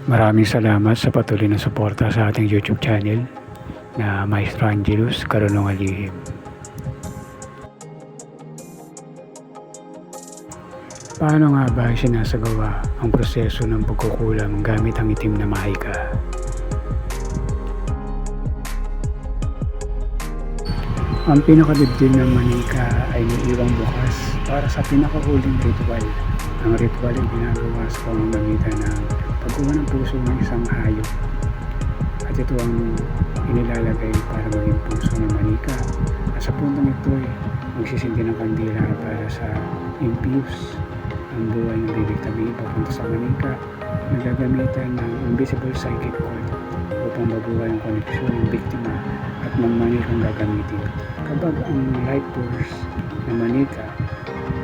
Maraming salamat sa patuloy na suporta sa ating YouTube channel na Maestro Angelus Karunungan Lihim. Paano nga ba sinasagawa ang proseso ng pagkukulam gamit ang itim na mahika? Ang pinakadibdib ng manika ay naiiwang bukas para sa pinakahuling ritual. Ang ritual ay ginagawa sa pamamagitan ng pagkuha ng puso ng isang hayop. At ito ang inilalagay para maging puso ng manika. At sa puntong ito ay magsisindi ng kandila para sa infuse ang buhay ng bibig tabi papunta sa manika na gagamitan ng invisible psychic cord upang mabuhay ang koneksyon ng biktima at ng manikang gagamitin. Kapag ang light force ng manika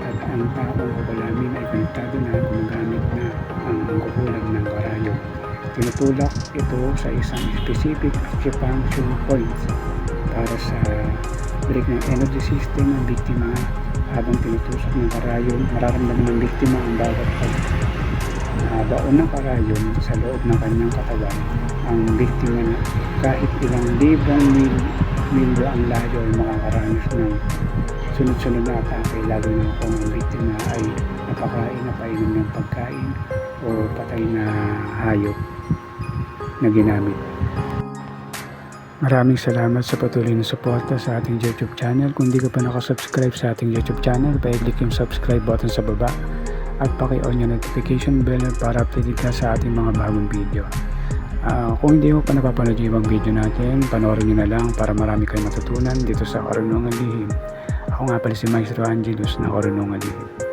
at ang taong kapalamin ay konektado na, gumagamit na ang kukulam ng karayom. Tinutulak ito sa isang specific acupuncture point para sa break ng energy system ng biktima. Habang tinutusok ng karayom, mararamdaman ng biktima ang bawat baon ng karayom sa loob ng kanyang katawan. Ang biktima na kahit ilang libong milyo ang layo ay makakaranas ng sunod-sunod na atake, lalo na kung ang biktima ay napakain na painom ng pagkain o patay na hayop na ginamit. Maraming salamat sa patuloy na suporta sa ating YouTube channel. Kung di ka pa nakasubscribe sa ating YouTube channel, pa-click yung subscribe button sa baba at paki-on yung notification bell para updated ka sa ating mga bagong video. Kung hindi mo pa napapanood yung ibang video natin, panoorin nyo na lang para marami kayong matutunan dito sa Karunungan Lihim. Ako nga pala si Maestro Angelus na Karunungan Lihim.